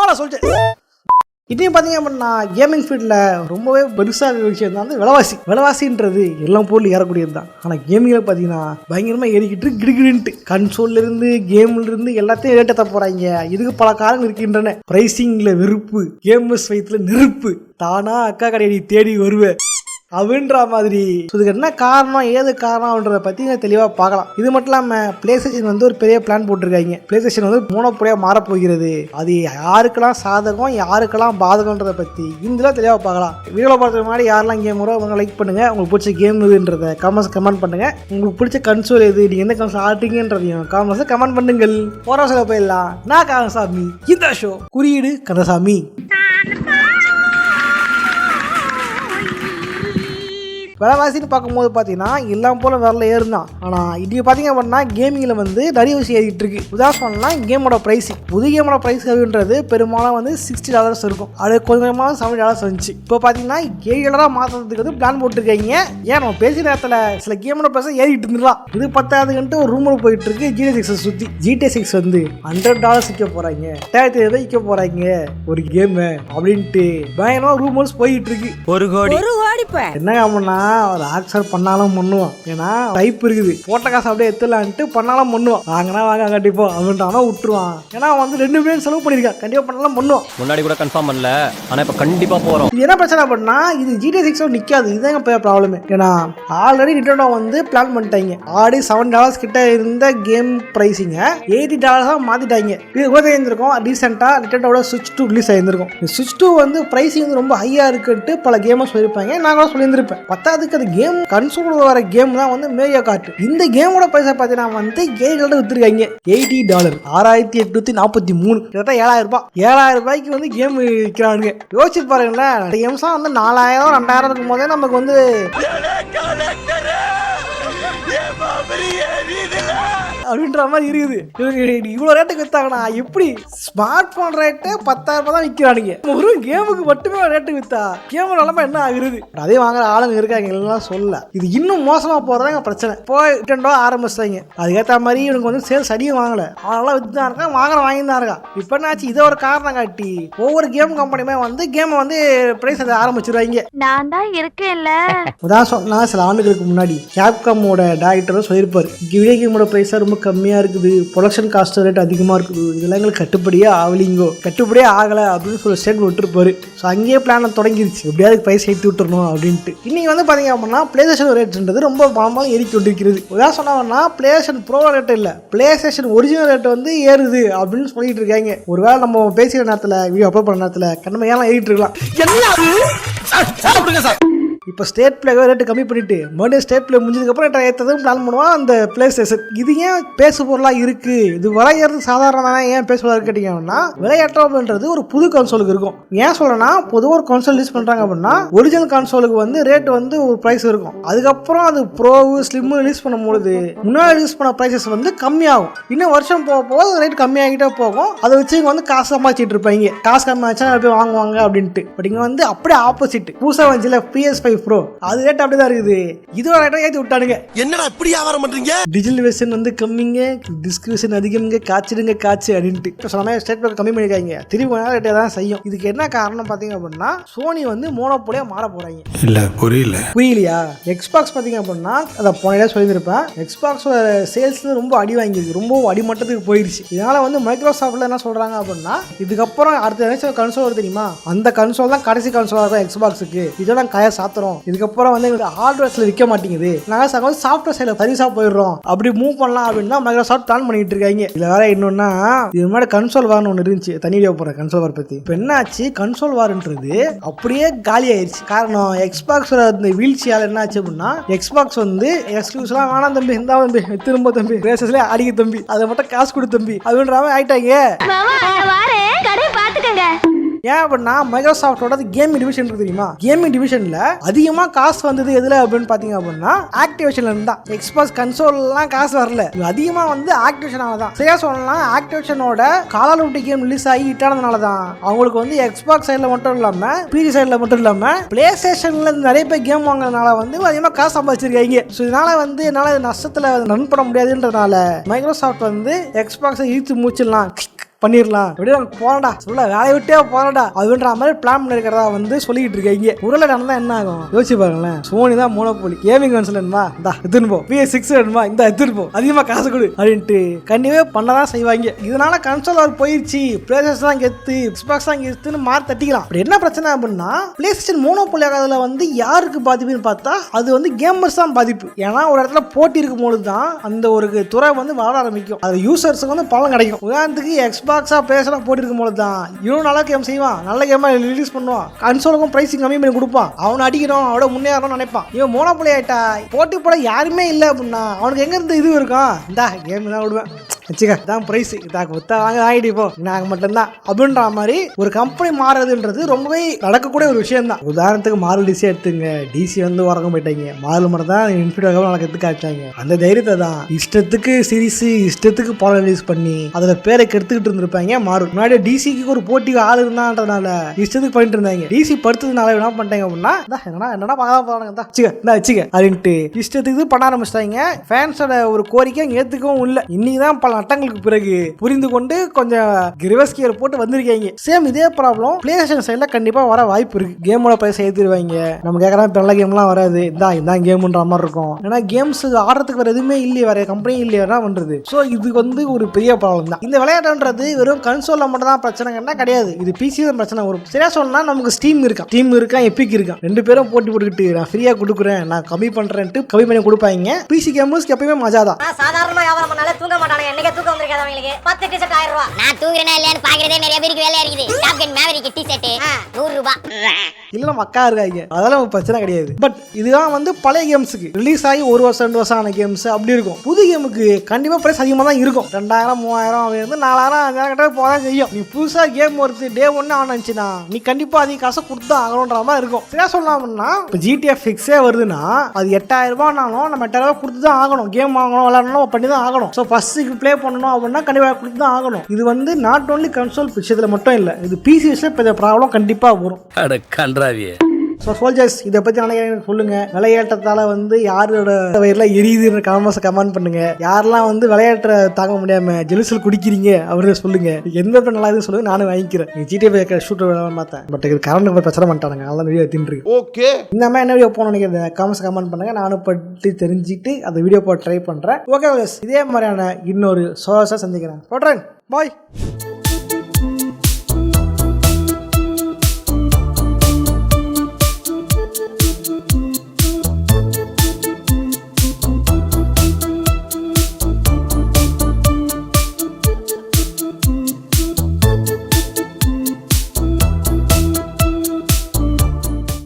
நான் சொல்லிட்டேன். இதையும் பார்த்தீங்க அப்படின்னா கேமிங் ஃபீல்டில் ரொம்பவே பெருசாக விஷயம் தான் வந்து விலைவாசின்றது எல்லா பொருளும் ஏறக்கூடியது தான். ஆனால் கேமிங்கில் பார்த்தீங்கன்னா பயங்கரமாக ஏறிக்கிட்டு கிடுகிடுன்ட்டு கன்சோல்லேருந்து கேம்லேருந்து எல்லாத்தையும் ரேட்டை போகிறாங்க. இதுக்கு பல காரணம் இருக்கின்றன. ப்ரைஸிங்கில் வெறுப்பு, கேமர்ஸ் வயிற்றுல நெருப்பு, தானா அக்கா கடையை தேடி வருவேன் அப்படின்ற மாதிரி. இதுக்கு என்ன காரணம், ஏது காரணம்ன்றதை பற்றி தெளிவாக பார்க்கலாம். இது மட்டும் இல்லாமல் பிளே ஸ்டேஷன் வந்து ஒரு பெரிய பிளான் போட்டிருக்காங்க. பிளே ஸ்டேஷன் வந்து மோனோபோலியாக மாறப்போகிறது. அது யாருக்கெல்லாம் சாதகம் யாருக்கெல்லாம் பாதகன்றதை பற்றி இதில் தெளிவாக பார்க்கலாம். வீடியோவில் பார்க்கறதுக்கு முன்னாடி யாரெல்லாம் கேம் வரும் அவங்க லைக் பண்ணுங்கள். உங்களுக்கு பிடிச்ச கேம் எதுன்றதை கமெண்ட் பண்ணுங்கள். உங்களுக்கு பிடிச்ச கன்சோல் எது, நீங்கள் எந்த கன்சோல் ஆடுறீங்கன்றதையும் கமெண்ட் பண்ணுங்கள். போகிற சொல்ல போயிடலாம். நான் கந்தசாமி, இந்த ஷோ குறியீடு கந்தசாமி. விலைவாசின்னு பார்க்கும்போது பார்த்தீங்கன்னா எல்லாம் போல வரல ஏறுதான். ஆனால் இன்றைக்கி பார்த்தீங்க அப்படின்னா கேமிங்கில் வந்து நிறைய விஷயம் ஏறிட்டு இருக்கு. உதாரணம்னா கேமோட ப்ரைஸ், புது கேமோட ப்ரைஸ் அப்படின்றது பெரும்பாலும் வந்து $60 இருக்கும். அது கொஞ்சமாக $70 வந்துச்சு. இப்போ பார்த்தீங்கன்னா $7 மாற்றுறதுக்கு வந்து பிளான் போட்டுருக்காங்க. ஏன் நம்ம பேசிய நேரத்தில் சில கேமோட ப்ரைஸை ஏறிட்டு இருந்துடலாம். இது 10,000 ஒரு ரூமில் போயிட்டு இருக்கு. GTA 6 சுற்றி GTA 6 வந்து $100 விற்க போகிறாங்க, $10,000 விற்க போகிறாங்க ஒரு கேமு அப்படின்ட்டு பயங்கரமாக ரூமர்ஸ் போயிட்டு இருக்கு. $1 கோடி என்ன அப்படின்னா ஒரு ஆக்சர் பண்ணாலும் பண்ணுவான். ஏன்னா டைப் இருக்குது, போட்ட காசு அப்படியே எத்தலான்ட்டு பண்ணாலும் பண்ணுவான். வாங்கினா வாங்க கண்டிப்போம் அப்படின்ட்டானா விட்டுருவான். ஏன்னா வந்து 2 மில்லியன் செலவு பண்ணியிருக்கான், கண்டிப்பாக பண்ணாலும் பண்ணுவான். முன்னாடி கூட கன்ஃபார்ம் பண்ணல, ஆனால் இப்போ கண்டிப்பாக போகிறோம். இது என்ன பிரச்சனை அப்படின்னா இது GTA 6 நிற்காது. இதுதான் பெரிய ப்ராப்ளமே. ஏன்னா ஆல்ரெடி நிட்டோடோ வந்து பிளான் பண்ணிட்டாங்க. ஆல்ரெடி $7 கிட்ட இருந்த கேம் ப்ரைஸிங்க $80 மாற்றிட்டாங்க. இது கூட தெரிஞ்சிருக்கும். ரீசெண்டாக நிட்டோட Switch 2 ரிலீஸ் ஆகியிருந்திருக்கும். Switch 2 வந்து ப்ரைஸிங் வந்து ரொம்ப ஹையாக இருக்குன்ட்டு பல கேமர்ஸ் சொல்லியிருப்பாங்க. நான் கூட சொல்லியிருந்திருப்பேன். அதுக்கு அது கேம் கன்சோல் வர கேம் தான் வந்து மேரியா கார்ட். இந்த கேமோட பைசா பார்த்தீங்கன்னா வந்து $7 வித்துருக்காங்க. $80 $6,843 கிட்டத்தட்ட $7,000 வந்து கேம் விற்கிறானுங்க. யோசிச்சு பாருங்களேன். கேம்ஸ்லாம் வந்து 4,000 2,000 இருக்கும் போதே நமக்கு வந்து அப்படின்ற மாதிரி இருக்குது. இவ்வளோ ரேட்டுக்கு வித்தாங்கண்ணா எப்படி? ஸ்மார்ட் போன் ரேட்டு $10,000 தான் விற்கிறானுங்க. ஒரு கேமுக்கு மட்டுமே ரேட்டுக்கு வித்தா கேம் நிலமா என்ன ஆகுறது? அதே வாங்குற ஆளுங்க இருக்காங்க, எல்லாம் சொல்ல. இது இன்னும் மோசமாக போகிறதாங்க பிரச்சனை. போய் $10 ஆரம்பிச்சிட்டாங்க. அதுக்கேற்ற மாதிரி இவனுக்கு வந்து சேல்ஸ் அடியும் வாங்கலை. அவனெல்லாம் வித்து தான் இருக்கான், வாங்கி தான் இருக்கான். இப்போ என்னாச்சு? இதை ஒரு காரணம் காட்டி ஒவ்வொரு கேம் கம்பெனியுமே வந்து கேமை வந்து பிரைஸ் அதை ஆரம்பிச்சிருவாங்க. நான் தான் இருக்கேன்ல. உதான் சொன்னா சில ஆண்டுகளுக்கு முன்னாடி கேப்காமோட டைரக்டரும் சொல்லியிருப்பாரு, வீடியோ கேமோட பிரைஸா ரொம்ப கம்மியாக இருக்குது, ப்ரொடக்ஷன் காஸ்ட் ரேட் அதிகமாக இருக்குது, இதெல்லாம் எங்களுக்கு கட்டுப்படியே ஆகலை அப்படின்னு சொல்லி ஸ்டேட் விட்டுருப்பாரு. ஸோ அங்கேயே பிளானை தொடங்கிருச்சு, எப்படியாவது பிரைஸ் ஏற்றி விட்டுறணும் அப்படின்ட்டு. இன்னைக்கு வந்து பார்த்தீங்க அப்படின்னா பிளே ஸ்டேஷன் ரேட்ன்றது ரொம்ப பலமாக ஏறி கொண்டிருக்கிறது. உதான் சொன்னா பிளே ஸ்டேஷன் ப்ரோ ரேட் இல்லை, பிளே ஸ்டேஷன் ஒரிஜினல் ரேட் வந்து ஏறுது அப்படின்னு சொல்லிட்டு இருக்காங்க. ஒருவேளை நம்ம பேசுகிற நேரத்தில் வீடியோ அப்லோட் பண்ண நேரத்தில் கண்ணமையெல்லாம் ஏறிட்டு இருக்கலாம். இப்போ ஸ்டேட் பிளே ரேட்டு கம்மி பண்ணிட்டு மறுபடியும் ஸ்டேட் பிளே முடிஞ்சதுக்கப்புறம் ஏற்றதும் பிளான் பண்ணுவான் அந்த பிளே ஸ்டேஷன். இது ஏன் பேசு பொருளாக இருக்குது? இது விளையாடுறது சாதாரண தானே, ஏன் பேசு பொருளாக கேட்டிங்கன்னா விளையாட்டம் அப்படின்றது ஒரு புது கன்சோலுக்கு இருக்கும். ஏன் சொல்கிறேன்னா பொதுவாக ஒரு கன்சோல் யூஸ் பண்ணுறாங்க அப்படின்னா ஒரிஜினல் கன்சோலுக்கு வந்து ரேட் வந்து ஒரு ப்ரைஸ் இருக்கும். அதுக்கப்புறம் அது ப்ரோவு ஸ்லிம்மு ரிலீஸ் பண்ணும்போது முன்னாடி யூஸ் பண்ண ப்ரைஸஸ் வந்து கம்மியாகும். இன்னும் வருஷம் போக போக ரேட் கம்மியாகிட்டே போகும். அதை வச்சு இங்கே வந்து காசு சம்பாதிச்சிட்டு இருப்பாங்க. காசு கம்மியாச்சா போய் வாங்குவாங்க அப்படின்ட்டு. பட் இங்கே வந்து அப்படியே ஆப்போசிட். புதுசாக வந்துச்சுல PS5 Pro, அது ரேட் அப்படிதான் இருக்குது. இதோட ரேட்டை ஏற்றி விட்டானுங்க. என்னடா இப்படி வியாபாரம் பண்றீங்க? டிஜிட்டல் வெர்ஷன் வந்து கம்மிங்க, டிஸ்க் வெர்ஷன் அதிகம்ங்க, காய்ச்சிடுங்க காய்ச்சி அப்படின்ட்டு. இப்போ சொன்ன ஸ்டேட் பிளே கம்மி பண்ணிருக்காங்க. திரும்ப ரேட்டை தான் செய்யும். இதுக்கு என்ன காரணம் பார்த்தீங்க அப்படின்னா சோனி வந்து மோனோபோலியா மாற போறாங்க. இல்ல புரியலையா? எக்ஸ்பாக்ஸ் பார்த்தீங்க அப்படின்னா அதை போனே சொல்லியிருப்பேன். எக்ஸ்பாக்ஸோட சேல்ஸ் ரொம்ப அடி வாங்கியிருக்கு, ரொம்ப அடிமட்டத்துக்கு போயிடுச்சு. இதனால வந்து மைக்ரோசாஃப்ட்ல என்ன சொல்றாங்க அப்படின்னா இதுக்கப்புறம் அடுத்த கன்சோல் வருது தெரியுமா, அந்த கன்சோல் தான் கடைசி கன்சோல் இருக்கும் எக்ஸ்பாக்ஸுக்கு. இதோட கையை சாத்துறோம். இதுக்கப்புறம் வந்து எங்களுக்கு ஹார்ட்வேர்ஸ்ல விற்க மாட்டேங்குது, நாங்கள் சாஃப்ட்வேர் சைடில் சர்வீஸாக போயிடுறோம், அப்படி மூவ் பண்ணலாம் அப்படின்னு தான் மைக்ரோசாஃப்ட் பிளான் பண்ணிட்டு இருக்காங்க. இதில் வேற இன்னொன்னா இது மாதிரி கன்சோல் வார்னு ஒன்று இருந்துச்சு, தனி வீடியோ போகிற கன்சோல் வார் பற்றி. இப்போ என்ன ஆச்சு, கன்சோல் வார்ன்றது அப்படியே காலி ஆயிடுச்சு. காரணம் எக்ஸ்பாக்ஸோட இந்த வீழ்ச்சியால் என்ன ஆச்சு அப்படின்னா எக்ஸ்பாக்ஸ் வந்து எக்ஸ்க்ளூசிவ்லாம் வேணாம் தம்பி, இந்த தம்பி திரும்ப தம்பி ரேசஸ்லேயே அடிக்க தம்பி, அதை மட்டும் காசு கொடு தம்பி அப்படின்ற மாதிரி ஆயிட்டாங்க. ஏன் அப்படின்னா மைக்ரோசாஃப்டோட கேமிங் டிவிஷன் இருக்கு தெரியுமா, கேமிங் டிவிஷன்ல அதிகமா காசு வந்தது எதுல அப்படின்னு பாத்தீங்க அப்படின்னா ஆக்டிவேஷன்ல இருந்தா. எக்ஸ்பாக்ஸ் கன்சோல்லாம் காசு வரல, அதிகமா வந்து ஆக்டிவேஷனால தான். சரியா சொல்லலாம், ஆக்டிவேஷனோட கால் ஆஃப் டியூட்டி கேம் ரிலீஸ் ஆகி ஹிட் ஆனதுனால தான் அவங்களுக்கு வந்து எக்ஸ்பாக்ஸ் சைட்ல மட்டும் இல்லாம பிசி சைட்ல மட்டும் இல்லாம பிளே ஸ்டேஷன்ல நிறைய பேர் கேம் வாங்குறதுனால வந்து அதிகமா காசு சம்பாதிச்சிருக்காங்க. ஸோ இதனால வந்து என்னால நஷ்டத்துல ரன் பண்ண முடியாதுன்றதுனால மைக்ரோசாஃப்ட் வந்து எக்ஸ்பாக்ஸை இழுத்து மூச்சிடலாம் பண்ணிடலாம், எப்படியே நாங்கள் போறோம்டா, சொல்ல வேலையை விட்டே போறோம்டா அப்படின்ற மாதிரி பிளான் பண்ணிருக்கிறதா வந்து சொல்லிட்டு இருக்காங்க. உருளை நடந்தா என்ன ஆகும் யோசிச்சு பாருங்களேன். சோனி தான் மோனோபோலி. கேமிங் கன்சோல் வேணுமா, இந்த எடுத்துன்னு போ. PS6 வேணுமா, இந்த எடுத்துன்னு போ, அதிகமா காசு கொடு அப்படின்ட்டு கண்டிப்பா பண்ணதான் செய்வாங்க. இதனால கன்சோல் அவர் போயிடுச்சு, பிளேஸ்டேஷன் தான் கெத்து, எக்ஸ்பாக்ஸ் தான் கெத்துன்னு மாறி தட்டிக்கலாம். அப்படி என்ன பிரச்சனை அப்படின்னா, பிளேஸ்டேஷன் மோனோபோலி ஆகாததுல வந்து யாருக்கு பாதிப்புன்னு பார்த்தா அது வந்து கேமர்ஸ் தான் பாதிப்பு. ஏன்னா ஒரு இடத்துல போட்டி இருக்கும் போது தான் அந்த ஒரு துறை வந்து வளர ஆரம்பிக்கும், அது யூசர்ஸுக்கு வந்து பலன் கிடைக்கும். உதாரணத்துக்கு எக்ஸ்பாக்ஸா பிளேஸ்டேஷன் போட்டி இருக்கும் போது தான் இவனும் நல்ல கேம் செய்வான், நல்ல கேமா ரிலீஸ் பண்ணுவான், கன்சோலுக்கும் பிரைசிங் கம்மி பண்ணி கொடுப்பான், அவனை அடிக்கணும், அவட முன்னேறணும்னு நினைப்பான். இவன் மோனோபோலி ஆயிட்டா போட்டி போட யாருமே இல்லை அப்படின்னா அவனுக்கு எங்க இருந்து இது இருக்கும், இந்த கேம் தான் விடுவேன் வச்சுக்க, இதான் பிரைஸ், இதாக்கு ஒத்தா வாங்க ஆகிட்டு இப்போ நாங்கள் மட்டும்தான் அப்படின்ற மாதிரி ஒரு கம்பெனி மாறுறதுன்றது ரொம்பவே நடக்கக்கூடிய ஒரு விஷயம் தான். உதாரணத்துக்கு மார்வல் டிசி எடுத்துங்க, டிசி வந்து உறங்க போயிட்டாங்க, மார்வல் மட்டும் தான் இன்ஃபினிட்டி நடக்கிறதுக்கு காய்ச்சாங்க. அந்த தைரியத்தை தான் இஷ்டத்துக்கு சீரிஸ் இஷ்டத்துக்கு படம் ரிலீஸ் பண்ணி அதில் பேரை கெடுத்துக்கிட்டு இருந்திருப்பாங்க. மார்வல் முன்னாடி டிசிக்கு ஒரு போட்டிக்கு ஆள் இருந்தான்றதுனால இஷ்டத்துக்கு பண்ணிட்டு இருந்தாங்க. டிசி படுத்ததுனால என்ன பண்ணிட்டாங்க அப்படின்னா என்னடா பார்க்க போறாங்க வச்சுக்க அப்படின்ட்டு இஷ்டத்துக்கு பண்ண ஆரம்பிச்சிட்டாங்க. ஃபேன்ஸோட ஒரு கோரிக்கை ஏற்றுக்கவும் இல்லை. இன்னைக்கு தான் பல நட்டங்களுக்கு பிறகு புரிந்து கொண்டு கொஞ்சம் ரிவர்ஸ் கியர் போட்டு வந்திருக்காங்க. சேம் இதே ப்ராப்ளம் பிளேஸ்டேஷன் சைடுல கண்டிப்பா வர வாய்ப்பு இருக்கு. கேமோட பிரைஸ் ஏற்றிடுவாங்க. நம்ம கேட்கற நல்ல கேம்லாம் வராது, இதான் கேம்ன்ற மாதிரி இருக்கும். ஏன்னா கேம்ஸ் ஆடுறதுக்கு வேற எதுவுமே இல்லையே, வேற கம்பெனி இல்லையா பண்றது. ஸோ இது வந்து ஒரு பெரிய ப்ராப்ளம் தான். இந்த விளையாட்டுன்றது வெறும் கன்சோல்ல மட்டும் தான் பிரச்சனைன்னா கிடையாது, இது பிசி தான் பிரச்சனை வரும். சரியா சொன்னா நமக்கு ஸ்டீம் இருக்கா, எபிக் இருக்கான், ரெண்டு பேரும் போட்டி போட்டுக்கிட்டு நான் ஃப்ரீயா கொடுக்குறேன், நான் கம்மி பண்றேன்ட்டு கம்மி பண்ணி கொடுப்பாங்க. பிசி கேமர்ஸ்க்கு எப்பயுமே மஜா தான். சாதாரணமா வியாபாரம் பண்ணாலே தூங்க மாட்டாங்க. என்னைக்கு தூக்கம் வந்திருக்காது அவங்களுக்கு 10 டிஷர்ட் 1000 ரூபாய். நான் தூங்குறேனா இல்லையான்னு பாக்குறதே நிறைய பேருக்கு வேலையா இருக்குது. டாப் கன் மேவரிக் டிஷர்ட் 100 ரூபாய். இல்ல மக்கா இருக்காங்க, அதெல்லாம் பிரச்சனை கிடையாது. பட் இதுதான் வந்து பழைய கேம்ஸுக்கு ரிலீஸ் ஆகி 1 வருஷம் 2 வருஷம் ஆன கேம்ஸ் அப்படி இருக்கும். புது கேமுக்கு கண்டிப்பா பிரைஸ் அதிகமாக தான் இருக்கும். 2000 3000 அப்படி 4000 5000 கிட்ட போதான் செய்யும். நீ புதுசா கேம் வருது டே 1 ஆனிச்சுன்னா நீ கண்டிப்பா அதிக காசை கொடுத்து ஆகணுன்ற மாதிரி இருக்கும். சரியா சொல்லலாம்னா இப்போ GTA 6 வருதுன்னா அது 8000 ரூபாய்னாலும் நம்ம 8000 ரூபாய் கொடுத்து தான் ஆகணும். கேம் வாங்கணும், விளையாடணும், பண்ணி தான் ஆகணும். ஸோ ஃபர்ஸ்ட் ப்ளே பண்ணணும் அப்படின்னா கண்டிப்பாக கொடுத்து தான் ஆகணும். இது வந்து நாட் ஓன்லி கன்சோல் விஷயத்தில் மட்டும் இல்லை, இது பிசி விஷயம் பெரிய ப்ராப்ளம் கண்டிப்பாக வரும். ஸோ சோல்ஜர்ஸ் இதை பற்றி நினைக்கிறேன் சொல்லுங்க. விளையாட்டத்தால் வந்து யாரோட வயிறுலாம் எரியுதுன்னு கமெண்ட் பண்ணுங்க. யாரெல்லாம் வந்து விளையாட்டை தாங்க முடியாம ஜெலுசல் குடிக்கிறீங்க அப்படின்னு சொல்லுங்க. எந்த நல்லா இருக்குன்னு சொல்லுங்க, நானும் வாங்கிக்கிறேன். GTA ஷூட்டர் பார்த்தேன், பட் இது கரண்ட் பிரச்சனை பண்ணிட்டாங்க, அதெல்லாம் வீடியோ தின்னு. ஓகே, இந்த மாதிரி என்ன வீடியோ போகணும்னு நினைக்கிறேன் கமெண்ட் பண்ணுங்க. நானும் பற்றி தெரிஞ்சுட்டு அந்த வீடியோ போட்டு ட்ரை பண்றேன். ஓகே, இதே மாதிரியான இன்னொரு சோர்ஸாக சந்திக்கிறேன். போடுறேன், பாய்.